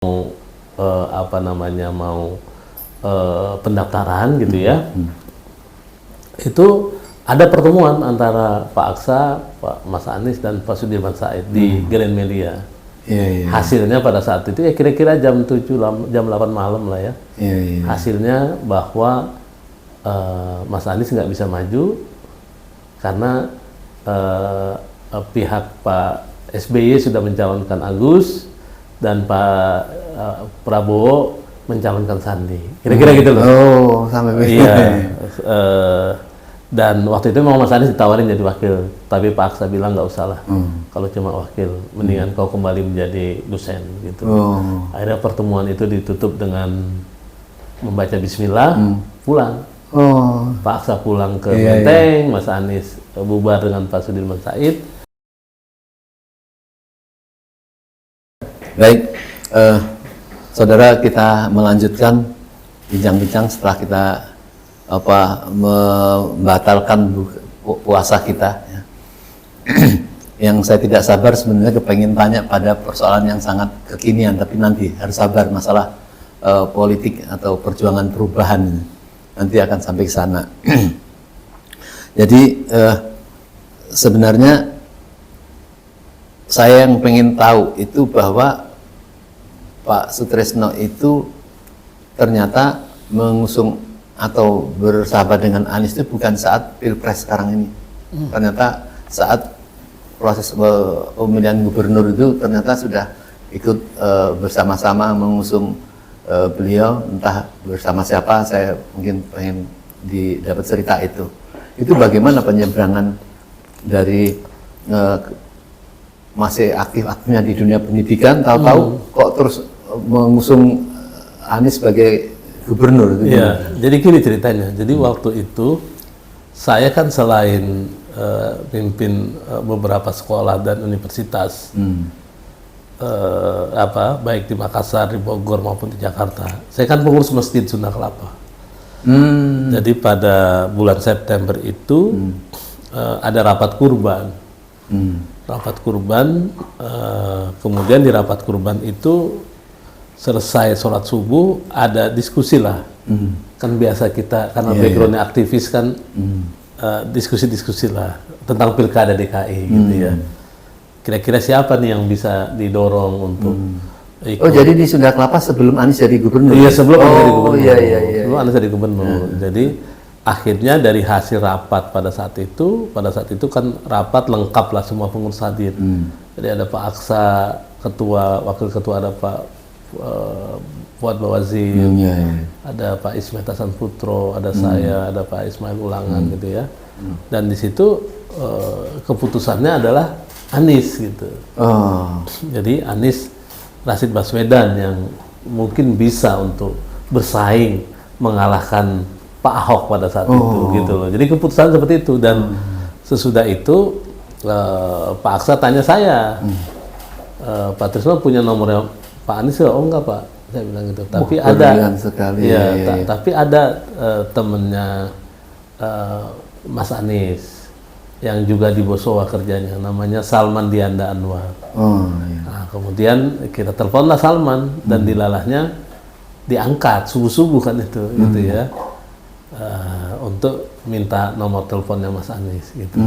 mau pendaftaran gitu ya. Itu ada pertemuan antara Pak Aksa, Pak Mas Anies dan Pak Sudirman Said di Grand Melia. Hasilnya pada saat itu ya kira-kira jam 8 malam lah ya. Hasilnya bahwa Mas Anies nggak bisa maju karena pihak Pak SBY sudah mencalonkan Agus dan Pak Prabowo mencalonkan Sandi. Kira-kira gitu loh. Oh, sampai begitu. Iya. Dan waktu itu memang Mas Anies ditawarin jadi wakil, tapi Pak Aksa bilang nggak usah lah. Kalau cuma wakil, mendingan kau kembali menjadi dosen gitu. Akhirnya pertemuan itu ditutup dengan membaca Bismillah, pulang. Pak Aksa pulang ke Menteng, Mas Anies bubar dengan Pak Sudirman Said. Baik, saudara, kita melanjutkan bincang-bincang setelah kita membatalkan puasa kita ya. Yang saya tidak sabar sebenarnya kepengen tanya pada persoalan yang sangat kekinian, tapi nanti harus sabar, masalah politik atau perjuangan perubahan nanti akan sampai ke sana. Jadi sebenarnya saya yang pengen tahu itu bahwa Pak Sutresno itu ternyata mengusung atau bersahabat dengan Anies itu bukan saat Pilpres sekarang ini. Ternyata saat proses pemilihan gubernur itu ternyata sudah ikut bersama-sama mengusung beliau, entah bersama siapa, saya mungkin pengen dapat cerita itu. Itu bagaimana penyeberangan dari masih aktif-aktifnya di dunia pendidikan, tahu-tahu kok terus mengusung Anies sebagai gubernur. Iya, jadi gini ceritanya. Jadi waktu itu saya kan selain pimpin beberapa sekolah dan universitas, baik di Makassar, di Bogor maupun di Jakarta. Saya kan pengurus Masjid Sunda Kelapa. Jadi pada bulan September itu ada rapat kurban. Rapat kurban, kemudian di rapat kurban itu selesai sholat subuh ada diskusi lah. Kan biasa kita karena backgroundnya aktivis kan diskusi-diskusi lah tentang pilkada DKI gitu ya. Kira-kira siapa nih yang bisa didorong untuk ikut. Oh, jadi di Sunda Kelapa sebelum Anies jadi gubernur? Iya, sebelum Anies jadi gubernur. Sebelum Anies jadi gubernur. Jadi akhirnya dari hasil rapat pada saat itu kan rapat lengkap lah, semua pengurus hadir. Jadi ada Pak Aksa, ketua, wakil ketua, ada Pak Fuad Bawazir, ada Pak Ismet Hasan Putro, ada saya, ada Pak Ismail Ulangan gitu ya. Dan di situ keputusannya adalah Anies gitu. Jadi Anies Rashid Baswedan yang mungkin bisa untuk bersaing mengalahkan Pak Ahok pada saat itu gitu loh. Jadi keputusan seperti itu, dan sesudah itu Pak Aksa tanya saya, Pak Trisno punya nomornya Pak Anies? Oh enggak Pak, saya bilang gitu. Tapi ada, tapi ada temennya Mas Anies yang juga di Bosowa kerjanya, namanya Salman Dianda Anwar. Nah, kemudian kita teleponlah Salman dan dilalahnya diangkat subuh-subuh kan itu, gitu ya. Untuk minta nomor teleponnya Mas Anies gitu.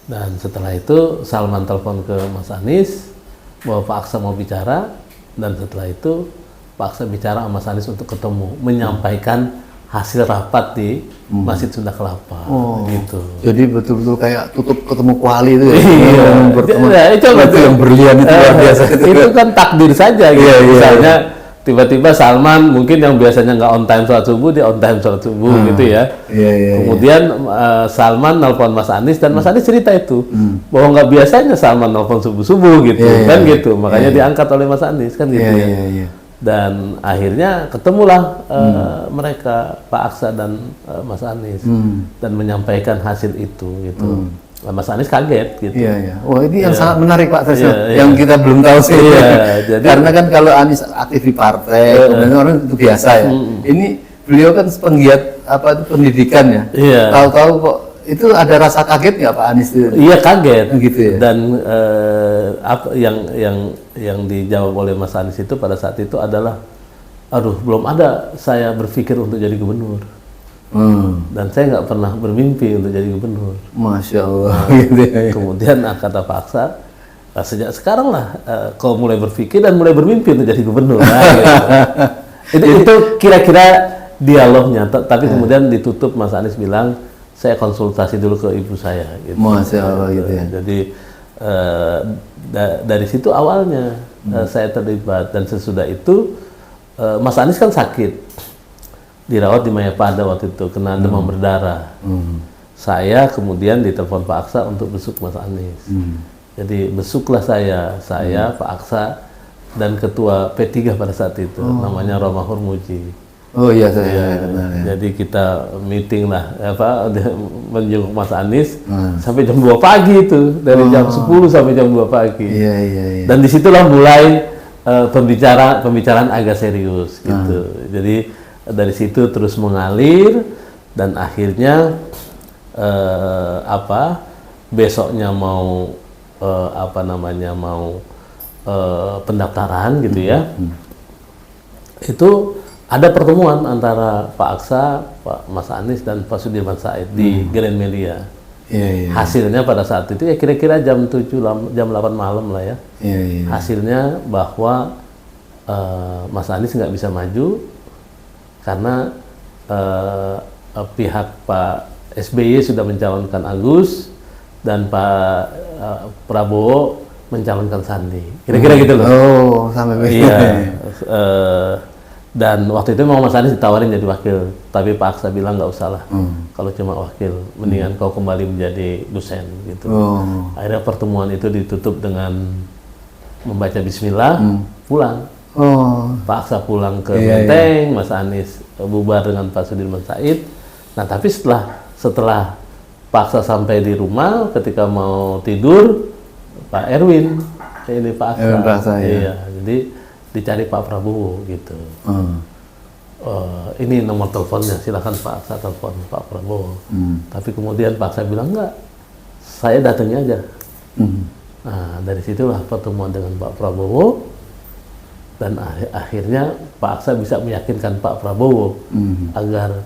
Dan setelah itu Salman telepon ke Mas Anies bahwa Pak Aksa mau bicara, dan setelah itu Pak Aksa bicara sama Mas Anies untuk ketemu, menyampaikan hasil rapat di Masjid Sunda Kelapa gitu. Jadi betul-betul kayak tutup ketemu kuali itu ya. Bertemu itu yang berlian itu luar biasa. Itu kan takdir saja gitu. Misalnya tiba-tiba Salman mungkin yang biasanya nggak on time sholat subuh, dia on time sholat subuh gitu ya. Kemudian Salman nelpon Mas Anies, dan Mas Anies cerita itu bahwa nggak biasanya Salman nelpon subuh-subuh gitu kan gitu. Makanya diangkat oleh Mas Anies kan gitu ya. Dan akhirnya ketemulah mereka, Pak Aksa dan Mas Anies, dan menyampaikan hasil itu gitu. Mas Anies kaget gitu. Oh, ini yang sangat menarik Pak Trisno, yang kita belum tahu sih. Jadi, karena kan kalau Anies aktif di partai, kemudian orang itu biasa ya. Ini beliau kan penggiat pendidikan ya. Tahu-tahu kok itu ada rasa kaget nggak Pak Anies itu? Iya kaget. Gitu ya. Dan apa yang dijawab oleh Mas Anies itu pada saat itu adalah, aduh belum ada saya berpikir untuk jadi gubernur. Dan saya nggak pernah bermimpi untuk jadi gubernur. Masya Allah. Gitu ya. Kemudian kata Pak Aksa, sejak sekarang lah kau mulai berpikir dan mulai bermimpi untuk jadi gubernur. Nah, gitu. itu kira-kira dialognya. Tapi kemudian ditutup, Mas Anies bilang, saya konsultasi dulu ke ibu saya. Gitu. Masya Allah gitu ya. Jadi dari situ awalnya saya terlibat, dan sesudah itu Mas Anies kan sakit, dirawat di Mayapada waktu itu, kena demam berdarah. Saya kemudian ditelepon Pak Aksa untuk besuk Mas Anies. Jadi besuklah saya, Pak Aksa, dan ketua P3 pada saat itu, namanya Roma Hurmuji. Oh iya, saya kenal ya. Jadi kita meeting lah, menjenguk Mas Anies sampai jam 2 pagi itu, dari jam 10 sampai jam 2 pagi. Iya. Dan disitulah mulai pembicaraan agak serius gitu. Jadi dari situ terus mengalir, dan akhirnya besoknya mau pendaftaran gitu ya. Itu ada pertemuan antara Pak Aksa, Pak Mas Anies, dan Pak Sudirman Said di Grand Melia. Iya. Hasilnya pada saat itu ya kira-kira jam 8 malam lah ya. Iya. Hasilnya bahwa Mas Anies nggak bisa maju karena pihak Pak SBY sudah mencalonkan Agus dan Pak Prabowo mencalonkan Sandi. Kira-kira gitu loh. Oh, sampai begitu. Iya. Dan waktu itu memang Mas Anies ditawarin jadi wakil, tapi Pak Aksa bilang nggak usah lah. Kalau cuma wakil, mendingan kau kembali menjadi dosen gitu. Akhirnya pertemuan itu ditutup dengan membaca Bismillah, pulang. Pak Aksa pulang ke Menteng, Mas Anies bubar dengan Pak Sudirman Said. Nah, tapi setelah Pak Aksa sampai di rumah, ketika mau tidur, Pak Erwin, ini Pak Aksa, iya, jadi dicari Pak Prabowo gitu. Ini nomor teleponnya, silakan Pak Aksa telepon Pak Prabowo. Tapi kemudian Pak Aksa bilang enggak, saya datangnya aja. Nah, dari situlah pertemuan dengan Pak Prabowo. Dan akhirnya Pak Aksa bisa meyakinkan Pak Prabowo agar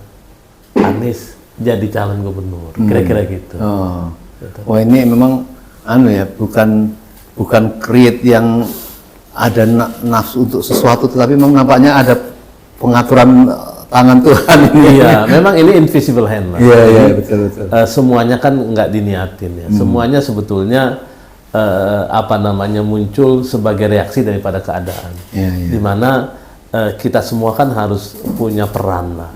Anies jadi calon gubernur, kira-kira gitu. Wah, ini memang bukan create yang ada nafsu untuk sesuatu, tetapi memang nampaknya ada pengaturan tangan Tuhan ini. Iya, memang ini invisible hand lah. Iya, betul. Semuanya kan nggak diniatin ya. Semuanya sebetulnya muncul sebagai reaksi daripada keadaan. Dimana kita semua kan harus punya peran lah.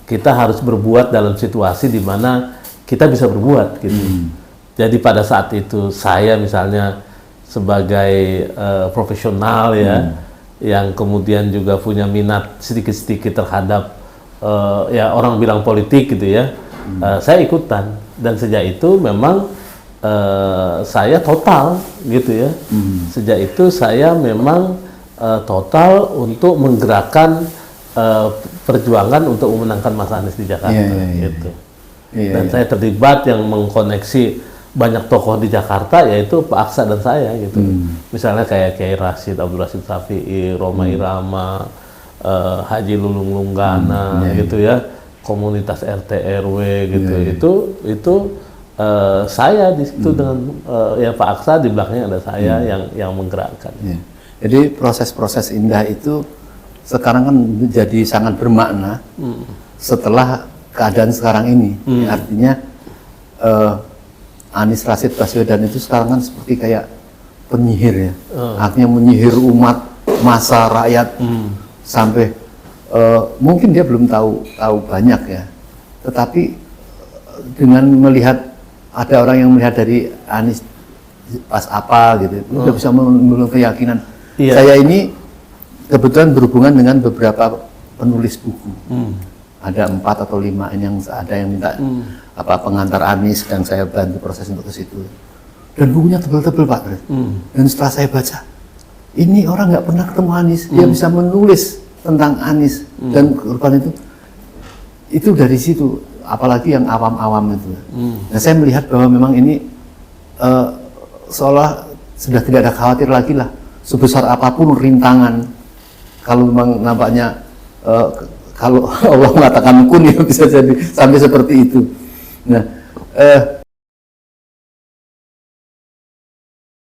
Kita harus berbuat dalam situasi di mana kita bisa berbuat gitu. Jadi pada saat itu saya misalnya sebagai profesional ya, yang kemudian juga punya minat sedikit-sedikit terhadap ya orang bilang politik gitu ya, saya ikutan, dan sejak itu memang saya total gitu ya. Sejak itu saya memang total untuk menggerakkan perjuangan untuk memenangkan Mas Anies di Jakarta gitu. Dan saya terlibat yang mengkoneksi banyak tokoh di Jakarta, yaitu Pak Aksa dan saya gitu. Misalnya kayak Kiai Rashid, Abdul Rashid Safi'i, Roma Irama, Haji Lulung Lunggana gitu ya, komunitas RT RW gitu. Itu saya di situ dengan ya Pak Aksa, di belakangnya ada saya yang menggerakkan. Jadi proses-proses indah itu sekarang kan menjadi sangat bermakna setelah keadaan sekarang ini. Artinya Anies Rashid Baswedan itu sekarang kan seperti kayak penyihir ya. Artinya menyihir umat, massa, rakyat sampai mungkin dia belum tahu banyak ya. Tetapi dengan melihat ada orang yang melihat dari Anies pas apa gitu, udah bisa menimbulkan keyakinan. Saya ini kebetulan berhubungan dengan beberapa penulis buku. Ada 4 atau 5 yang ada yang minta pengantar Anies, dan saya bantu proses untuk ke situ. Dan bukunya tebal-tebal Pak. Dan setelah saya baca, ini orang nggak pernah ketemu Anies, dia bisa menulis tentang Anies dan korban itu dari situ apalagi yang awam-awam itu. Nah, saya melihat bahwa memang ini seolah sudah tidak ada khawatir lagi lah, sebesar apapun rintangan. Kalau memang nampaknya kalau Allah mengatakan kun ya bisa jadi sampai seperti itu. Nah,